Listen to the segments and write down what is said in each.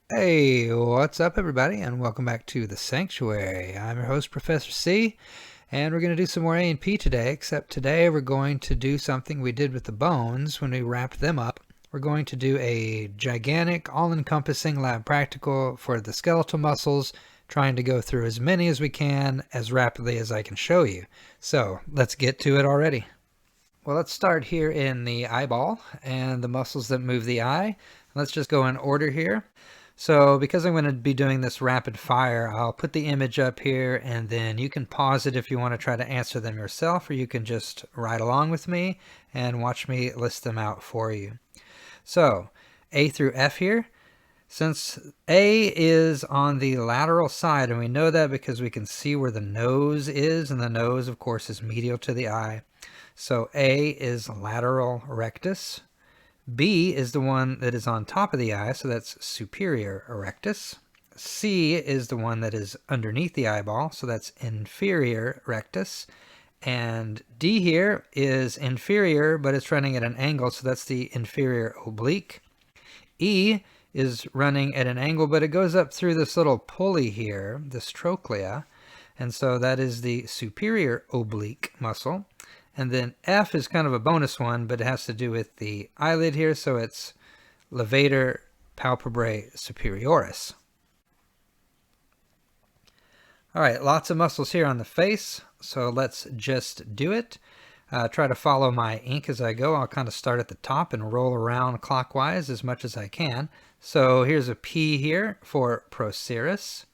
Hey, what's up everybody, and welcome back to the Sanctuary. I'm your host, Professor C, and we're going to do some more A&P today, except today we're going to do something we did with the bones when we wrapped them up. We're going to do a gigantic, all-encompassing lab practical for the skeletal muscles, trying to go through as many as we can, as rapidly as I can show you. So, let's get to it already. Well, let's start here in the eyeball and the muscles that move the eye. Let's just go in order here. So because I'm going to be doing this rapid fire, I'll put the image up here and then you can pause it if you want to try to answer them yourself, or you can just ride along with me and watch me list them out for you. So A through F here. Since A is on the lateral side, and we know that because we can see where the nose is, and the nose, of course, is medial to the eye. So A is lateral rectus. B is the one that is on top of the eye, so that's superior rectus. C is the one that is underneath the eyeball, so that's inferior rectus. And D here is inferior, but it's running at an angle, so that's the inferior oblique. E is running at an angle, but it goes up through this little pulley here, this trochlea, and so that is the superior oblique muscle. And then F is kind of a bonus one, but it has to do with the eyelid here, so it's levator palpebrae superioris. All right, lots of muscles here on the face, so let's just do it. Try to follow my ink as I go. I'll kind of start at the top and roll around clockwise as much as I can. So here's a P here for procerus.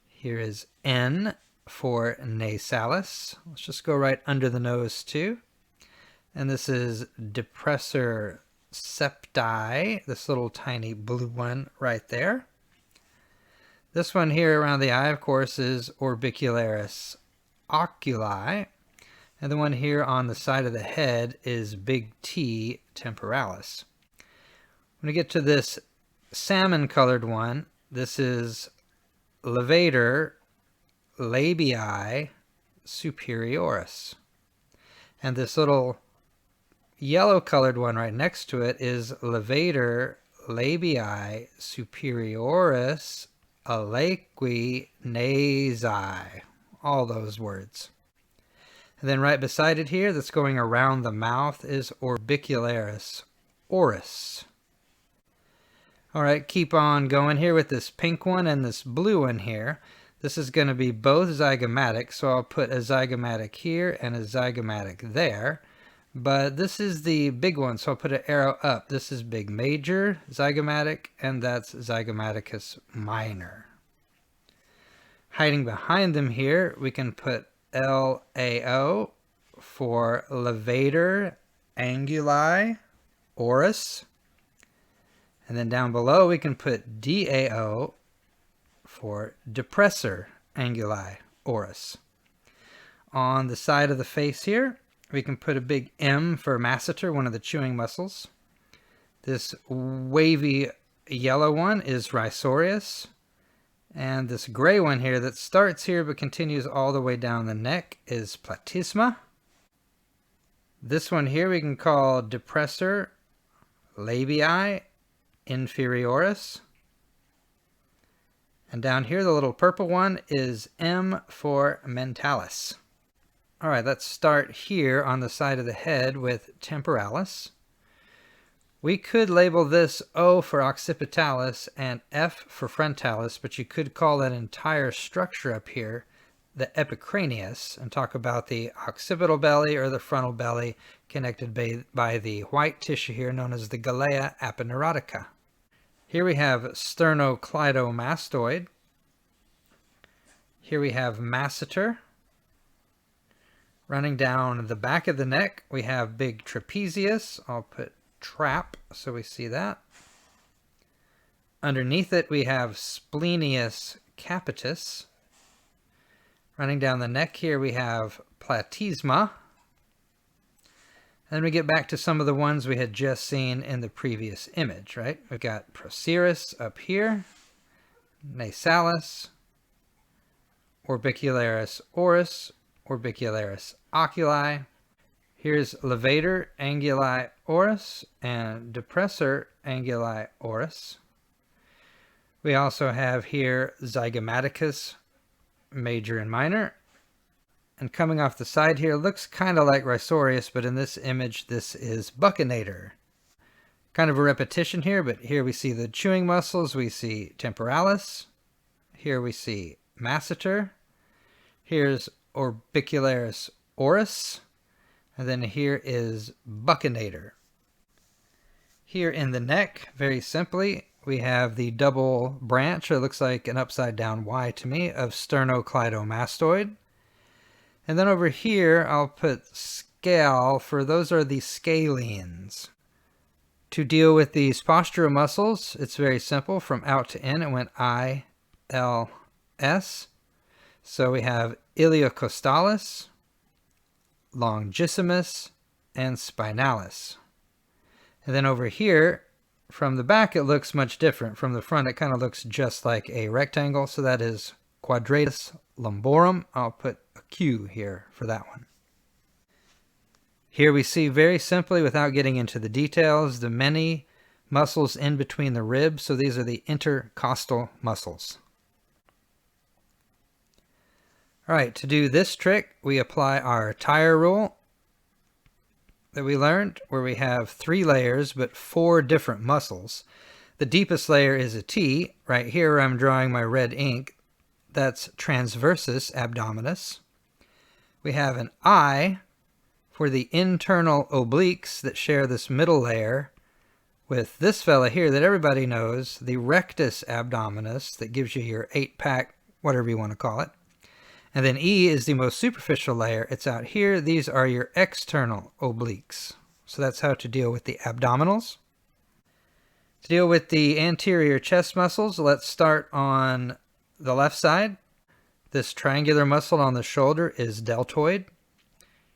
Here is N for nasalis. Let's just go right under the nose too. And this is depressor septi, this little tiny blue one right there. This one here around the eye, of course, is orbicularis oculi. And the one here on the side of the head is big T temporalis. When we get to this salmon colored one, this is levator labii superioris. And this little yellow colored one right next to it is levator labii superioris aliqui nasi. All those words. And then right beside it here, that's going around the mouth, is orbicularis oris. All right, keep on going here with this pink one and this blue one here. This is going to be both zygomatic, so I'll put a zygomatic here and a zygomatic there. But this is the big one, so I'll put an arrow up. This is big major zygomatic, and that's zygomaticus minor. Hiding behind them here, we can put LAO for levator anguli oris. And then down below, we can put DAO for depressor anguli oris. On the side of the face here, we can put a big M for masseter, one of the chewing muscles. This wavy yellow one is risorius. And this gray one here that starts here but continues all the way down the neck is platysma. This one here we can call depressor labii inferioris. And down here, the little purple one is M for mentalis. All right, let's start here on the side of the head with temporalis. We could label this O for occipitalis and F for frontalis, but you could call that entire structure up here the epicranius and talk about the occipital belly or the frontal belly connected by the white tissue here known as the galea aponeurotica. Here we have sternocleidomastoid. Here we have masseter. Running down the back of the neck, we have big trapezius. I'll put trap so we see that. Underneath it, we have splenius capitis. Running down the neck here, we have platysma. And then we get back to some of the ones we had just seen in the previous image, right? We've got procerus up here, nasalis, orbicularis oris, orbicularis oculi. Here's levator anguli oris and depressor anguli oris. We also have here zygomaticus, major and minor. And coming off the side here looks kind of like risorius, but in this image this is buccinator. Kind of a repetition here, but here we see the chewing muscles, we see temporalis. Here we see masseter. Here's orbicularis oris. And then here is buccinator. Here in the neck, very simply, we have the double branch, or it looks like an upside down Y to me, of sternocleidomastoid. And then over here, I'll put scale, for those are the scalenes. To deal with these postural muscles, it's very simple. From out to in, it went I, L, S. So we have iliocostalis, longissimus, and spinalis. And then over here, from the back, it looks much different. From the front, it kind of looks just like a rectangle. So that is quadratus lumborum. I'll put a Q here for that one. Here we see very simply, without getting into the details, the many muscles in between the ribs. So these are the intercostal muscles. All right, to do this trick, we apply our tire rule that we learned, where we have 3 layers, but 4 different muscles. The deepest layer is a T. Right here, I'm drawing my red ink. That's transversus abdominis. We have an I for the internal obliques that share this middle layer with this fella here that everybody knows, the rectus abdominis, that gives you your 8-pack, whatever you want to call it. And then E is the most superficial layer. It's out here. These are your external obliques. So that's how to deal with the abdominals. To deal with the anterior chest muscles, let's start on the left side. This triangular muscle on the shoulder is deltoid.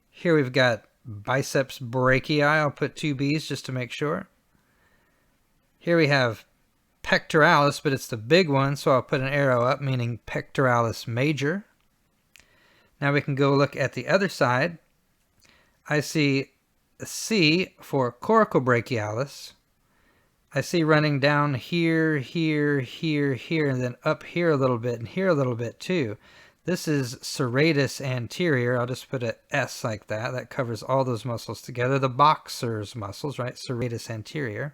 Here we've got biceps brachii. I'll put 2 B's just to make sure. Here we have pectoralis, but it's the big one, so I'll put an arrow up, meaning pectoralis major. Now we can go look at the other side. I see a C for coracobrachialis. I see running down here, here, here, here, and then up here a little bit, and here a little bit too. This is serratus anterior. I'll just put an S like that. That covers all those muscles together. The boxer's muscles, right? Serratus anterior.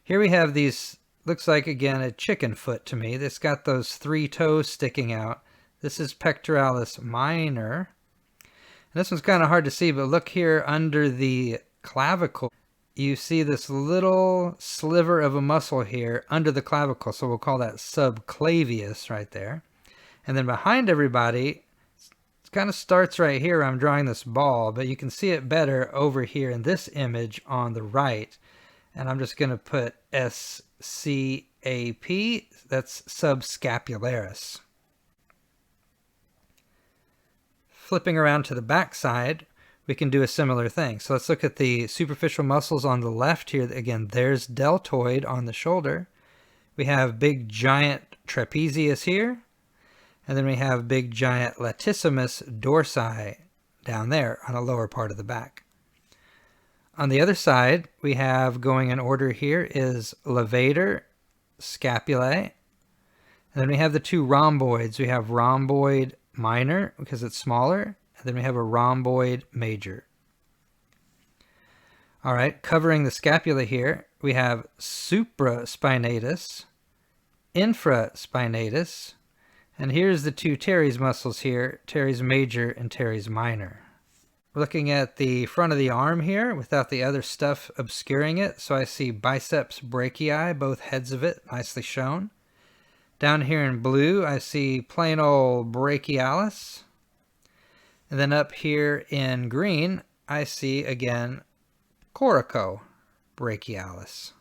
Here we have these, looks like, again, a chicken foot to me. It's got those 3 toes sticking out. This is pectoralis minor. And this one's kind of hard to see, but look here under the clavicle. You see this little sliver of a muscle here under the clavicle. So we'll call that subclavius right there. And then behind everybody, it kind of starts right here. I'm drawing this ball, but you can see it better over here in this image on the right. And I'm just going to put SCAP. That's subscapularis. Flipping around to the back side, we can do a similar thing. So let's look at the superficial muscles on the left here. Again, there's deltoid on the shoulder. We have big giant trapezius here. And then we have big giant latissimus dorsi down there on the lower part of the back. On the other side, we have, going in order here, is levator, scapulae. And then we have the 2 rhomboids. We have rhomboid minor because it's smaller, and then we have a rhomboid major. All right, covering the scapula here, we have supraspinatus, infraspinatus, and here's the 2 teres muscles here, teres major and teres minor. We're looking at the front of the arm here without the other stuff obscuring it. So I see biceps brachii, both heads of it, nicely shown. Down here in blue, I see plain old brachialis. And then up here in green, I see again coracobrachialis.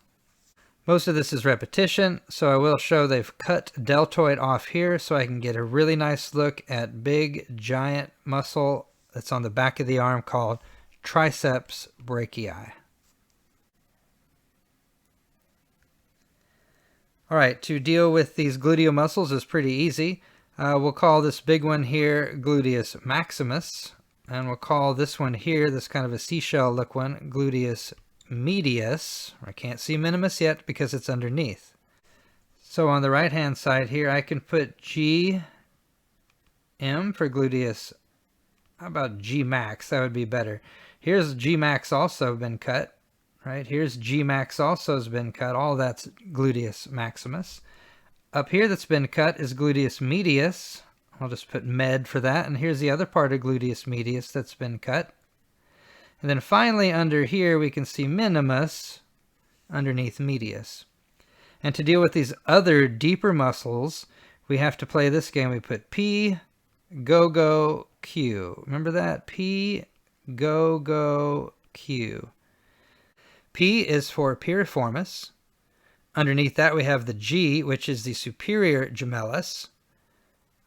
Most of this is repetition, so I will show they've cut deltoid off here so I can get a really nice look at big giant muscle that's on the back of the arm called triceps brachii. All right, to deal with these gluteal muscles is pretty easy. We'll call this big one here gluteus maximus, and we'll call this one here, this kind of a seashell look one, gluteus medius. I can't see minimus yet because it's underneath. So on the right hand side here, I can put GM for gluteus. How about G max? That would be better. Here's G max also been cut, right? Here's G max also has been cut. All that's gluteus maximus. Up here that's been cut is gluteus medius. I'll just put med for that. And here's the other part of gluteus medius that's been cut. And then finally under here we can see minimus underneath medius. And to deal with these other deeper muscles, we have to play this game. We put P, go, go, Q. Remember that? P, go, go, Q. P is for piriformis. Underneath that we have the G, which is the superior gemellus.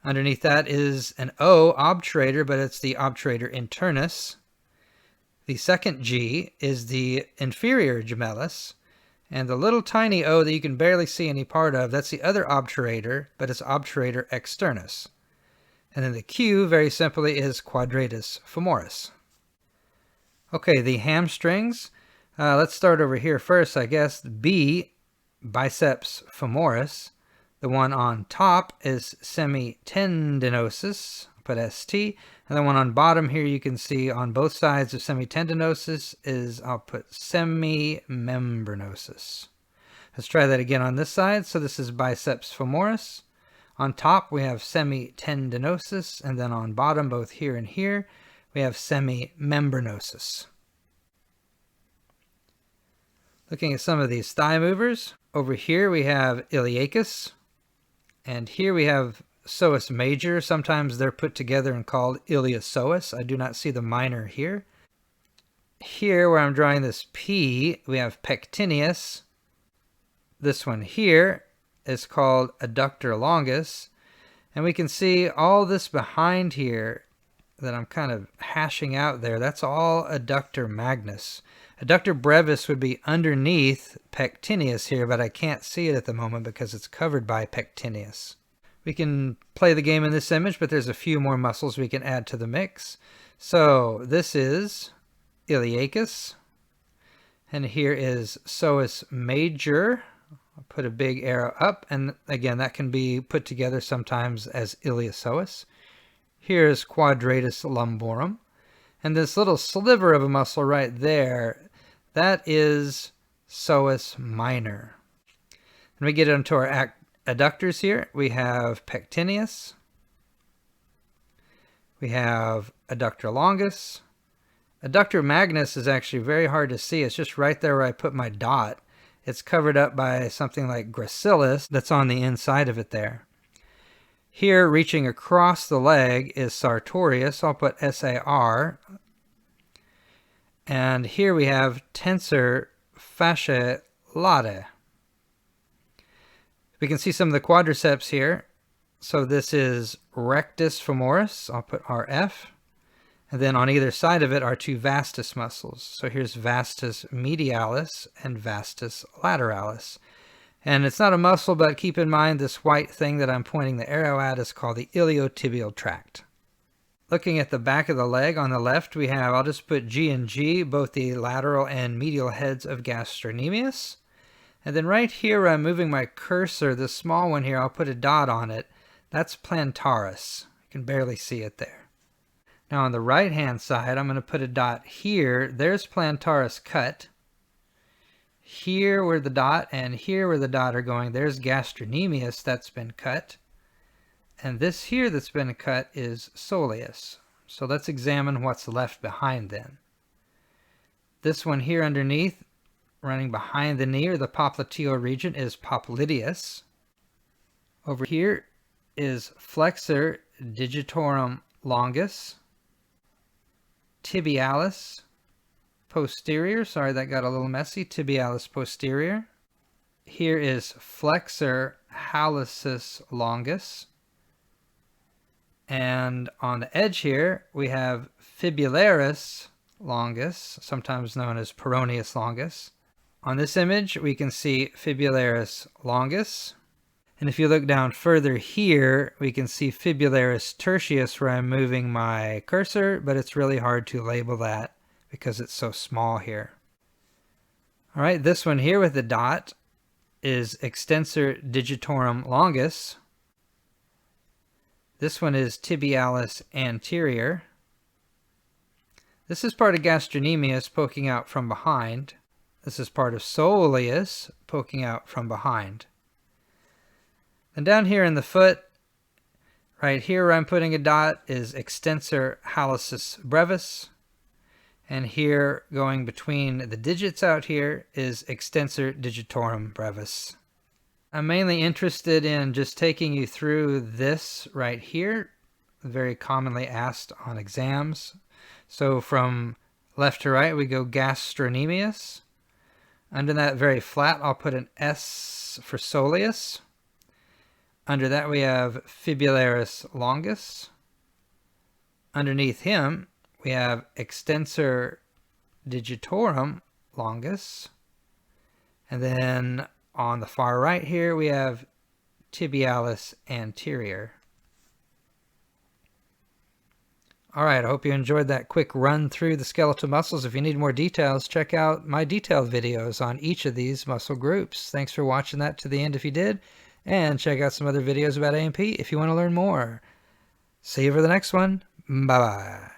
Underneath that is an O, obturator, but it's the obturator internus. The second G is the inferior gemellus. And the little tiny O that you can barely see any part of, that's the other obturator, but it's obturator externus. And then the Q, very simply, is quadratus femoris. Okay, the hamstrings. Let's start over here first, I guess. B, biceps femoris. The one on top is semitendinosus. I'll put ST. And the one on bottom here you can see on both sides of semitendinosus is, I'll put semimembranosus. Let's try that again on this side. So this is biceps femoris. On top we have semitendinosus, and then on bottom, both here and here, we have semimembranosus. Looking at some of these thigh movers, over here we have iliacus, and here we have psoas major. Sometimes they're put together and called iliopsoas. I do not see the minor here. Here where I'm drawing this P, we have pectineus. This one here is called adductor longus. And we can see all this behind here that I'm kind of hashing out there. That's all adductor magnus. Adductor brevis would be underneath pectineus here, but I can't see it at the moment because it's covered by pectineus. We can play the game in this image, but there's a few more muscles we can add to the mix. So this is iliacus, and here is psoas major. I'll put a big arrow up, and again, that can be put together sometimes as iliopsoas. Here's quadratus lumborum, and this little sliver of a muscle right there, that is psoas minor. When we get into our adductors here, we have pectineus, we have adductor longus. Adductor magnus is actually very hard to see. It's just right there where I put my dot. It's covered up by something like gracilis that's on the inside of it there. Here, reaching across the leg is sartorius. I'll put SAR. And here we have tensor fasciae latae. We can see some of the quadriceps here. So this is rectus femoris. I'll put RF. And then on either side of it are two vastus muscles. So here's vastus medialis and vastus lateralis. And it's not a muscle, but keep in mind this white thing that I'm pointing the arrow at is called the iliotibial tract. Looking at the back of the leg on the left, we have, I'll just put G and G, both the lateral and medial heads of gastrocnemius. And then right here where I'm moving my cursor, this small one here, I'll put a dot on it. That's plantaris. You can barely see it there. Now on the right hand side, I'm going to put a dot here. There's plantaris cut. Here where the dot and here where the dot are going, there's gastrocnemius that's been cut. And this here that's been cut is soleus. So let's examine what's left behind then. This one here underneath, running behind the knee or the popliteal region, is popliteus. Over here is flexor digitorum longus. Tibialis posterior. Sorry, that got a little messy. Tibialis posterior. Here is flexor hallucis longus. And on the edge here, we have fibularis longus, sometimes known as peroneus longus. On this image, we can see fibularis longus. And if you look down further here, we can see fibularis tertius where I'm moving my cursor, but it's really hard to label that because it's so small here. All right, this one here with the dot is extensor digitorum longus. This one is tibialis anterior. This is part of gastrocnemius poking out from behind. This is part of soleus poking out from behind. And down here in the foot, right here where I'm putting a dot, is extensor hallucis brevis. And here, going between the digits out here, is extensor digitorum brevis. I'm mainly interested in just taking you through this right here, very commonly asked on exams. So from left to right, we go gastrocnemius. Under that very flat, I'll put an S for soleus. Under that, we have fibularis longus. Underneath him, we have extensor digitorum longus. And then on the far right here, we have tibialis anterior. All right, I hope you enjoyed that quick run through the skeletal muscles. If you need more details, check out my detailed videos on each of these muscle groups. Thanks for watching that to the end if you did, and check out some other videos about A&P if you want to learn more. See you for the next one. Bye-bye.